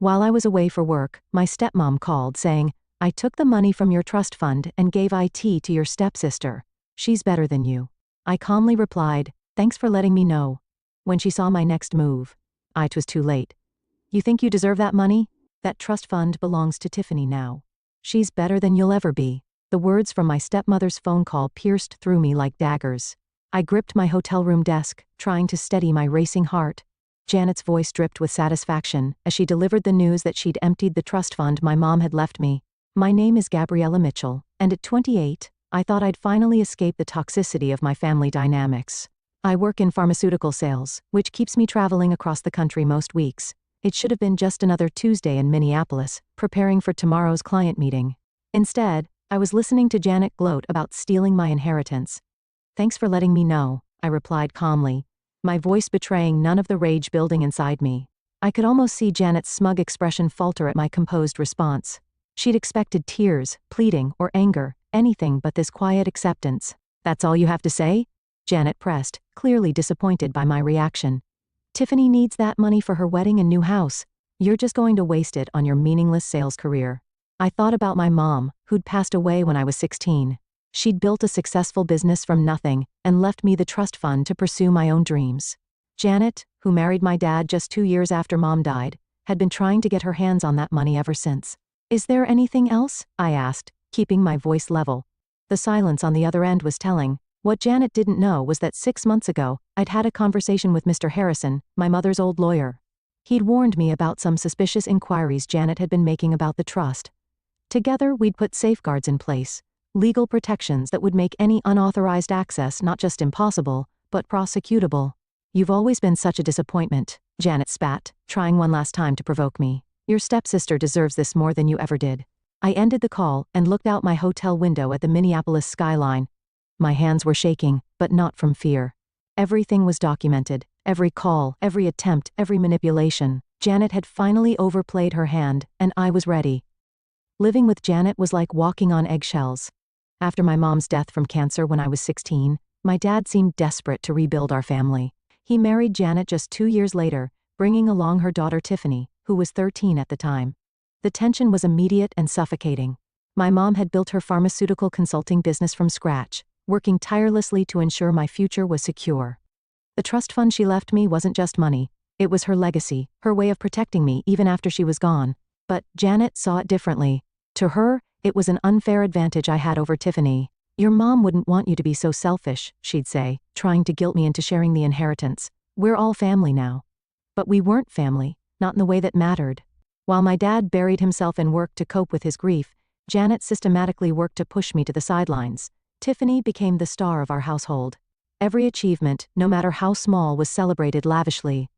While I was away for work, my stepmom called saying, "I took the money from your trust fund and gave IT to your stepsister. She's better than you." I calmly replied, "Thanks for letting me know." When she saw my next move, it was too late. "You think you deserve that money? That trust fund belongs to Tiffany now. She's better than you'll ever be." The words from my stepmother's phone call pierced through me like daggers. I gripped my hotel room desk, trying to steady my racing heart. Janet's voice dripped with satisfaction as she delivered the news that she'd emptied the trust fund my mom had left me. "My name is Gabriella Mitchell, and at 28, I thought I'd finally escape the toxicity of my family dynamics. I work in pharmaceutical sales, which keeps me traveling across the country most weeks. It should have been just another Tuesday in Minneapolis, preparing for tomorrow's client meeting. Instead, I was listening to Janet gloat about stealing my inheritance. "Thanks for letting me know," I replied calmly, my voice betraying none of the rage building inside me. I could almost see Janet's smug expression falter at my composed response. She'd expected tears, pleading, or anger, anything but this quiet acceptance. "That's all you have to say?" Janet pressed, clearly disappointed by my reaction. "Tiffany needs that money for her wedding and new house. You're just going to waste it on your meaningless sales career." I thought about my mom, who'd passed away when I was 16. She'd built a successful business from nothing and left me the trust fund to pursue my own dreams. Janet, who married my dad just 2 years after Mom died, had been trying to get her hands on that money ever since. "Is there anything else?" I asked, keeping my voice level. The silence on the other end was telling. What Janet didn't know was that 6 months ago, I'd had a conversation with Mr. Harrison, my mother's old lawyer. He'd warned me about some suspicious inquiries Janet had been making about the trust. Together, we'd put safeguards in place, legal protections that would make any unauthorized access not just impossible, but prosecutable. "You've always been such a disappointment," Janet spat, trying one last time to provoke me. "Your stepsister deserves this more than you ever did." I ended the call and looked out my hotel window at the Minneapolis skyline. My hands were shaking, but not from fear. Everything was documented, every call, every attempt, every manipulation. Janet had finally overplayed her hand, and I was ready. Living with Janet was like walking on eggshells. After my mom's death from cancer when I was 16, my dad seemed desperate to rebuild our family. He married Janet just 2 years later, bringing along her daughter Tiffany, who was 13 at the time. The tension was immediate and suffocating. My mom had built her pharmaceutical consulting business from scratch, working tirelessly to ensure my future was secure. The trust fund she left me wasn't just money. It was her legacy, her way of protecting me even after she was gone. But Janet saw it differently. To her, it was an unfair advantage I had over Tiffany. "Your mom wouldn't want you to be so selfish," she'd say, trying to guilt me into sharing the inheritance. "We're all family now." But we weren't family, not in the way that mattered. While my dad buried himself in work to cope with his grief, Janet systematically worked to push me to the sidelines. Tiffany became the star of our household. Every achievement, no matter how small, was celebrated lavishly.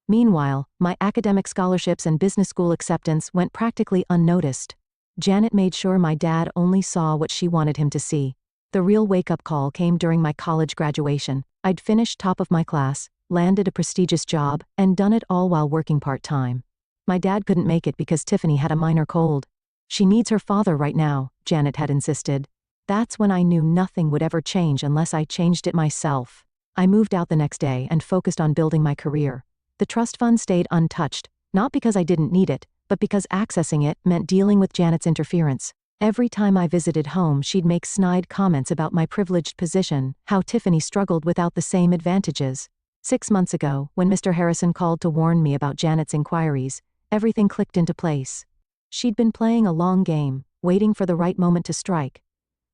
Meanwhile, my academic scholarships and business school acceptance went practically unnoticed. Janet made sure my dad only saw what she wanted him to see. The real wake-up call came during my college graduation. I'd finished top of my class, landed a prestigious job, and done it all while working part-time. My dad couldn't make it because Tiffany had a minor cold. "She needs her father right now," Janet had insisted. That's when I knew nothing would ever change unless I changed it myself. I moved out the next day and focused on building my career. The trust fund stayed untouched, not because I didn't need it, but because accessing it meant dealing with Janet's interference. Every time I visited home, she'd make snide comments about my privileged position, how Tiffany struggled without the same advantages. 6 months ago, when Mr. Harrison called to warn me about Janet's inquiries, everything clicked into place. She'd been playing a long game, waiting for the right moment to strike.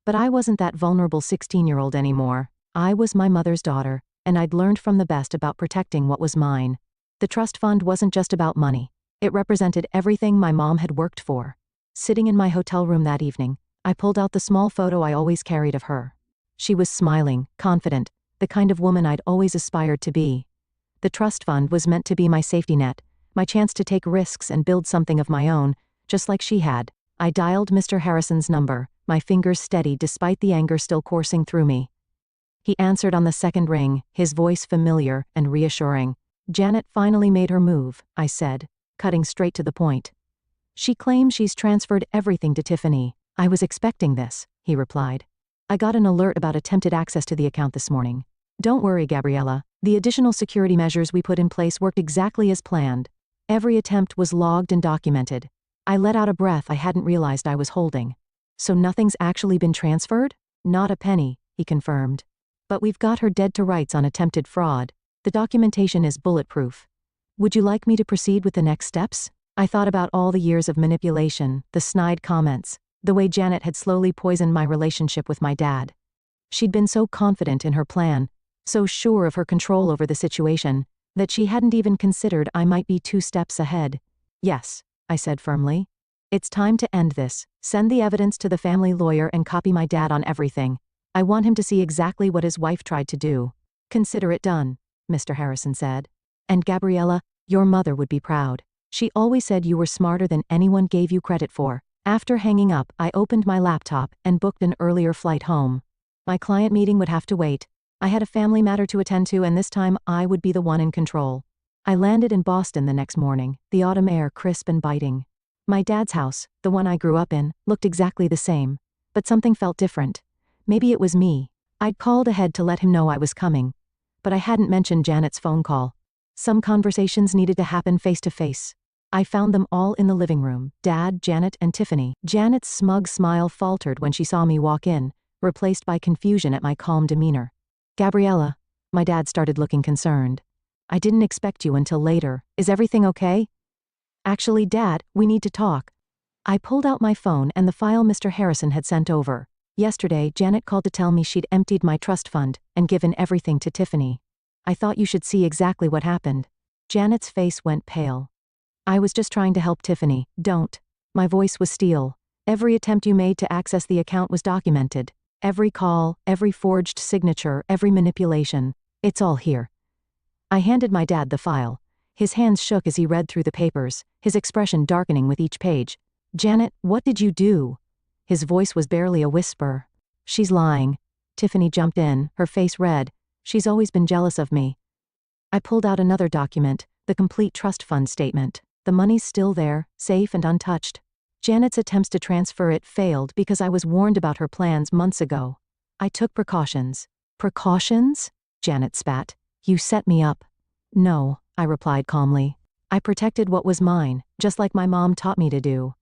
But I wasn't that vulnerable 16-year-old anymore. I was my mother's daughter, and I'd learned from the best about protecting what was mine. The trust fund wasn't just about money. It represented everything my mom had worked for. Sitting in my hotel room that evening, I pulled out the small photo I always carried of her. She was smiling, confident, the kind of woman I'd always aspired to be. The trust fund was meant to be my safety net, my chance to take risks and build something of my own, just like she had. I dialed Mr. Harrison's number, my fingers steady despite the anger still coursing through me. He answered on the second ring, his voice familiar and reassuring. "Janet finally made her move," I said, cutting straight to the point. "She claims she's transferred everything to Tiffany. I was expecting this," he replied. "I got an alert about attempted access to the account this morning. Don't worry, Gabriella. The additional security measures we put in place worked exactly as planned. Every attempt was logged and documented. I let out a breath I hadn't realized I was holding. So nothing's actually been transferred? Not a penny, he confirmed. But we've got her dead to rights on attempted fraud. The documentation is bulletproof. Would you like me to proceed with the next steps? I thought about all the years of manipulation, the snide comments, the way Janet had slowly poisoned my relationship with my dad. She'd been so confident in her plan, so sure of her control over the situation, that she hadn't even considered I might be 2 steps ahead. Yes, I said firmly. It's time to end this. Send the evidence to the family lawyer and copy my dad on everything. I want him to see exactly what his wife tried to do. Consider it done, Mr. Harrison said. And Gabriella, your mother would be proud. She always said you were smarter than anyone gave you credit for. After hanging up, I opened my laptop and booked an earlier flight home. My client meeting would have to wait. I had a family matter to attend to, and this time I would be the one in control. I landed in Boston the next morning, the autumn air crisp and biting. My dad's house, the one I grew up in, looked exactly the same. But something felt different. Maybe it was me. I'd called ahead to let him know I was coming. But I hadn't mentioned Janet's phone call. Some conversations needed to happen face to face. I found them all in the living room, Dad, Janet, and Tiffany. Janet's smug smile faltered when she saw me walk in, replaced by confusion at my calm demeanor. Gabriella, my dad started looking concerned. I didn't expect you until later. Is everything okay? Actually, Dad, we need to talk. I pulled out my phone and the file Mr. Harrison had sent over. Yesterday, Janet called to tell me she'd emptied my trust fund and given everything to Tiffany. I thought you should see exactly what happened. Janet's face went pale. I was just trying to help Tiffany. Don't. My voice was steel. Every attempt you made to access the account was documented. Every call, every forged signature, every manipulation. It's all here. I handed my dad the file. His hands shook as he read through the papers, his expression darkening with each page. Janet, what did you do? His voice was barely a whisper. She's lying. Tiffany jumped in, her face red. She's always been jealous of me. I pulled out another document, the complete trust fund statement. The money's still there, safe and untouched. Janet's attempts to transfer it failed because I was warned about her plans months ago. I took precautions. Precautions? Janet spat. You set me up. No, I replied calmly. I protected what was mine, just like my mom taught me to do.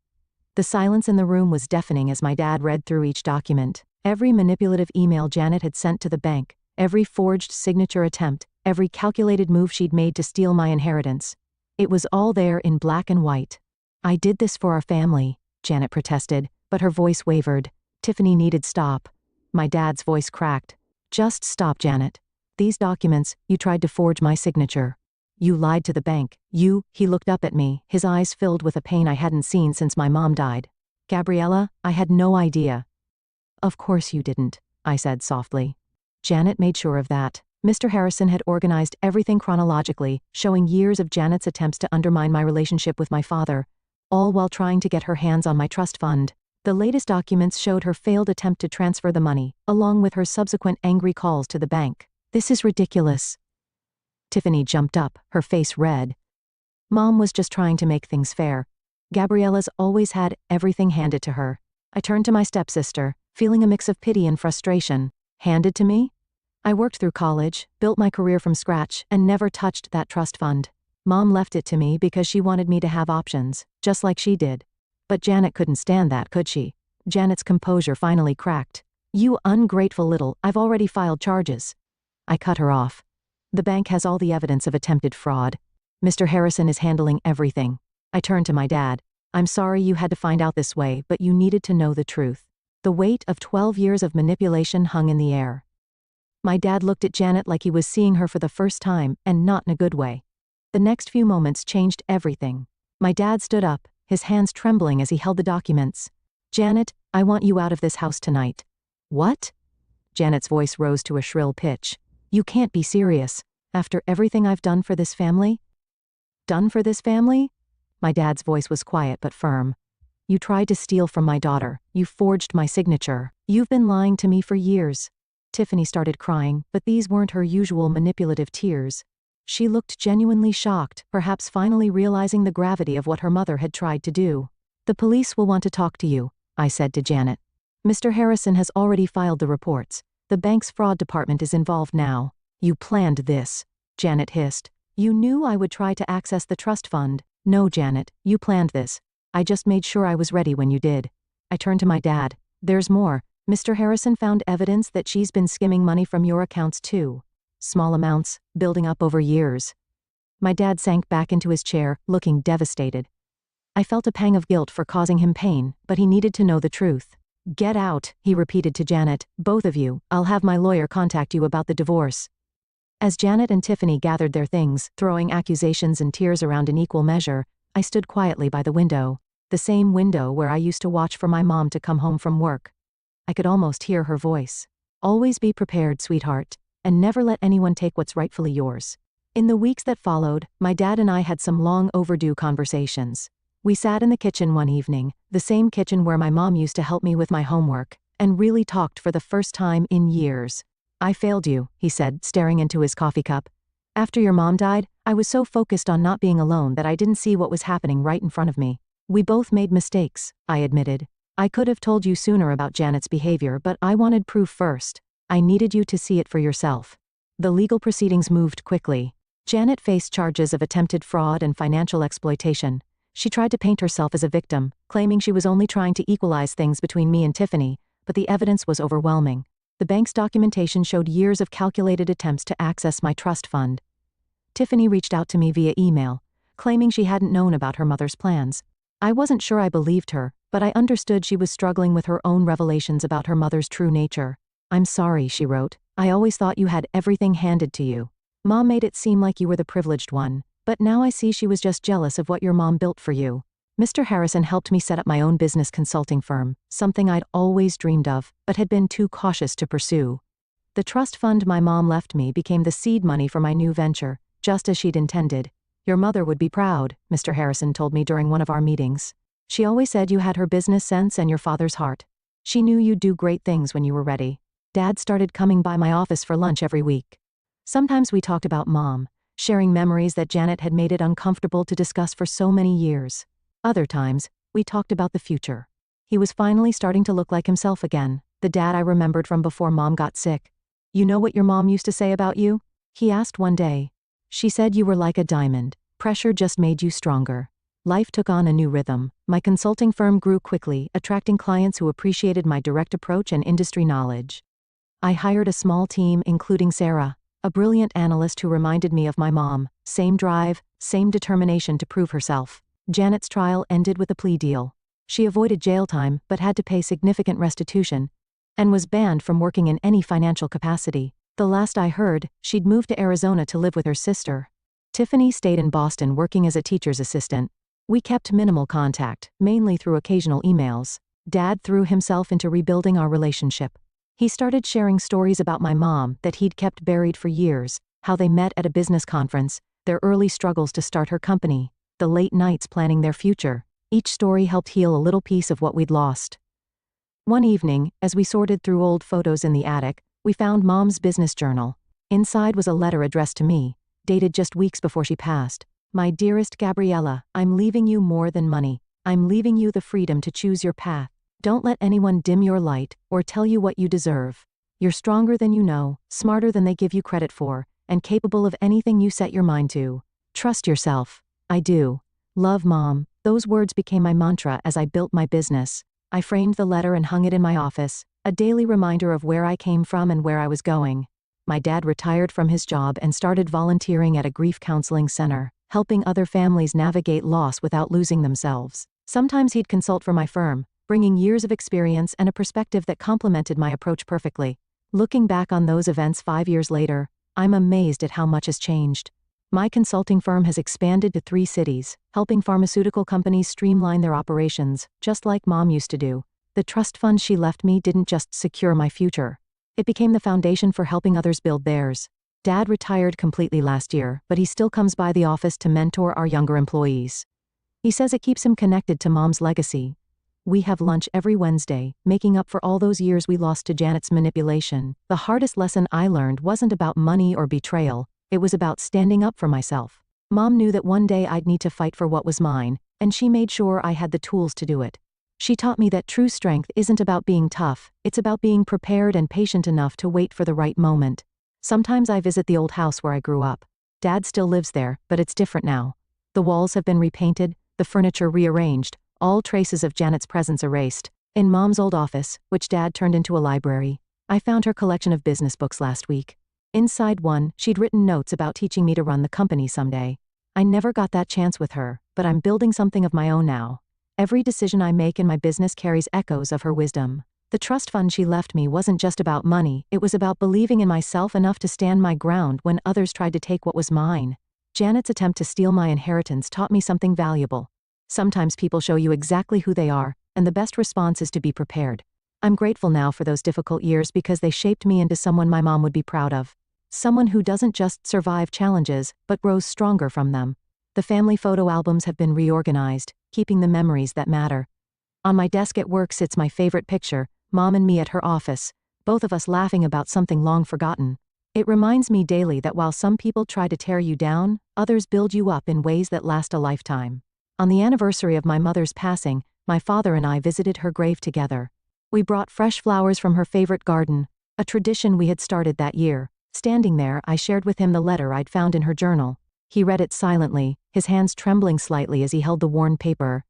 The silence in the room was deafening as my dad read through each document. Every manipulative email Janet had sent to the bank, every forged signature attempt, every calculated move she'd made to steal my inheritance. It was all there in black and white. I did this for our family, Janet protested, but her voice wavered. Tiffany needed stop. My dad's voice cracked. Just stop, Janet. These documents, you tried to forge my signature. You lied to the bank. He looked up at me, his eyes filled with a pain I hadn't seen since my mom died. Gabriella, I had no idea. Of course you didn't, I said softly. Janet made sure of that. Mr. Harrison had organized everything chronologically, showing years of Janet's attempts to undermine my relationship with my father, all while trying to get her hands on my trust fund. The latest documents showed her failed attempt to transfer the money, along with her subsequent angry calls to the bank. This is ridiculous. Tiffany jumped up, her face red. Mom was just trying to make things fair. Gabriella's always had everything handed to her. I turned to my stepsister, feeling a mix of pity and frustration. Handed to me? I worked through college, built my career from scratch, and never touched that trust fund. Mom left it to me because she wanted me to have options, just like she did. But Janet couldn't stand that, could she? Janet's composure finally cracked. You ungrateful little, I've already filed charges. I cut her off. The bank has all the evidence of attempted fraud. Mr. Harrison is handling everything. I turned to my dad. I'm sorry you had to find out this way, but you needed to know the truth. The weight of 12 years of manipulation hung in the air. My dad looked at Janet like he was seeing her for the first time, and not in a good way. The next few moments changed everything. My dad stood up, his hands trembling as he held the documents. Janet, I want you out of this house tonight. What? Janet's voice rose to a shrill pitch. You can't be serious. After everything I've done for this family? Done for this family? My dad's voice was quiet but firm. You tried to steal from my daughter. You forged my signature. You've been lying to me for years. Tiffany started crying, but these weren't her usual manipulative tears. She looked genuinely shocked, perhaps finally realizing the gravity of what her mother had tried to do. The police will want to talk to you, I said to Janet. Mr. Harrison has already filed the reports. The bank's fraud department is involved now. You planned this, Janet hissed. You knew I would try to access the trust fund. No, Janet, you planned this. I just made sure I was ready when you did. I turned to my dad. There's more. Mr. Harrison found evidence that she's been skimming money from your accounts too. Small amounts, building up over years. My dad sank back into his chair, looking devastated. I felt a pang of guilt for causing him pain, but he needed to know the truth. Get out, he repeated to Janet, both of you. I'll have my lawyer contact you about the divorce. As Janet and Tiffany gathered their things, throwing accusations and tears around in equal measure, I stood quietly by the window. The same window where I used to watch for my mom to come home from work. I could almost hear her voice. Always be prepared, sweetheart, and never let anyone take what's rightfully yours. In the weeks that followed, my dad and I had some long overdue conversations. We sat in the kitchen one evening, the same kitchen where my mom used to help me with my homework, and really talked for the first time in years. I failed you, he said, staring into his coffee cup. After your mom died, I was so focused on not being alone that I didn't see what was happening right in front of me. We both made mistakes, I admitted. I could have told you sooner about Janet's behavior, but I wanted proof first. I needed you to see it for yourself. The legal proceedings moved quickly. Janet faced charges of attempted fraud and financial exploitation. She tried to paint herself as a victim, claiming she was only trying to equalize things between me and Tiffany, but the evidence was overwhelming. The bank's documentation showed years of calculated attempts to access my trust fund. Tiffany reached out to me via email, claiming she hadn't known about her mother's plans. I wasn't sure I believed her, but I understood she was struggling with her own revelations about her mother's true nature. I'm sorry, she wrote. I always thought you had everything handed to you. Mom made it seem like you were the privileged one, but now I see she was just jealous of what your mom built for you. Mr. Harrison helped me set up my own business consulting firm, something I'd always dreamed of, but had been too cautious to pursue. The trust fund my mom left me became the seed money for my new venture, just as she'd intended. Your mother would be proud, Mr. Harrison told me during one of our meetings. She always said you had her business sense and your father's heart. She knew you'd do great things when you were ready. Dad started coming by my office for lunch every week. Sometimes we talked about Mom, sharing memories that Janet had made it uncomfortable to discuss for so many years. Other times, we talked about the future. He was finally starting to look like himself again, the dad I remembered from before Mom got sick. You know what your mom used to say about you? He asked one day. She said you were like a diamond. Pressure just made you stronger. Life took on a new rhythm. My consulting firm grew quickly, attracting clients who appreciated my direct approach and industry knowledge. I hired a small team, including Sarah, a brilliant analyst who reminded me of my mom. Same drive, same determination to prove herself. Janet's trial ended with a plea deal. She avoided jail time but had to pay significant restitution and was banned from working in any financial capacity. The last I heard, she'd moved to Arizona to live with her sister. Tiffany stayed in Boston working as a teacher's assistant. We kept minimal contact, mainly through occasional emails. Dad threw himself into rebuilding our relationship. He started sharing stories about my mom that he'd kept buried for years, how they met at a business conference, their early struggles to start her company, the late nights planning their future. Each story helped heal a little piece of what we'd lost. One evening, as we sorted through old photos in the attic, we found Mom's business journal. Inside was a letter addressed to me, dated just weeks before she passed. My dearest Gabriella, I'm leaving you more than money. I'm leaving you the freedom to choose your path. Don't let anyone dim your light or tell you what you deserve. You're stronger than you know, smarter than they give you credit for, and capable of anything you set your mind to. Trust yourself. I do. Love, Mom. Those words became my mantra as I built my business. I framed the letter and hung it in my office, a daily reminder of where I came from and where I was going. My dad retired from his job and started volunteering at a grief counseling center, helping other families navigate loss without losing themselves. Sometimes he'd consult for my firm, bringing years of experience and a perspective that complemented my approach perfectly. Looking back on those events 5 years later, I'm amazed at how much has changed. My consulting firm has expanded to 3 cities, helping pharmaceutical companies streamline their operations, just like Mom used to do. The trust fund she left me didn't just secure my future. It became the foundation for helping others build theirs. Dad retired completely last year, but he still comes by the office to mentor our younger employees. He says it keeps him connected to Mom's legacy. We have lunch every Wednesday, making up for all those years we lost to Janet's manipulation. The hardest lesson I learned wasn't about money or betrayal. It was about standing up for myself. Mom knew that one day I'd need to fight for what was mine, and she made sure I had the tools to do it. She taught me that true strength isn't about being tough, it's about being prepared and patient enough to wait for the right moment. Sometimes I visit the old house where I grew up. Dad still lives there, but it's different now. The walls have been repainted, the furniture rearranged, all traces of Janet's presence erased. In Mom's old office, which Dad turned into a library, I found her collection of business books last week. Inside one, she'd written notes about teaching me to run the company someday. I never got that chance with her, but I'm building something of my own now. Every decision I make in my business carries echoes of her wisdom. The trust fund she left me wasn't just about money, it was about believing in myself enough to stand my ground when others tried to take what was mine. Janet's attempt to steal my inheritance taught me something valuable. Sometimes people show you exactly who they are, and the best response is to be prepared. I'm grateful now for those difficult years because they shaped me into someone my mom would be proud of. Someone who doesn't just survive challenges, but grows stronger from them. The family photo albums have been reorganized, keeping the memories that matter. On my desk at work sits my favorite picture, Mom and me at her office, both of us laughing about something long forgotten. It reminds me daily that while some people try to tear you down, others build you up in ways that last a lifetime. On the anniversary of my mother's passing, my father and I visited her grave together. We brought fresh flowers from her favorite garden, a tradition we had started that year. Standing there, I shared with him the letter I'd found in her journal. He read it silently, his hands trembling slightly as he held the worn paper.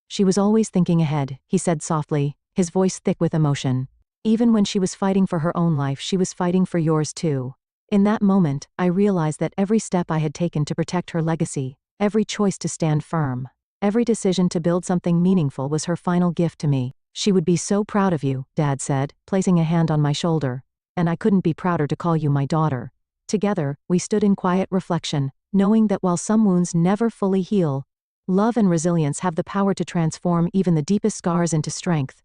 "She was always thinking ahead," he said softly, his voice thick with emotion. "Even when she was fighting for her own life, she was fighting for yours too." In that moment, I realized that every step I had taken to protect her legacy, every choice to stand firm, every decision to build something meaningful was her final gift to me. "She would be so proud of you," Dad said, placing a hand on my shoulder. "And I couldn't be prouder to call you my daughter." Together, we stood in quiet reflection, knowing that while some wounds never fully heal, love and resilience have the power to transform even the deepest scars into strength.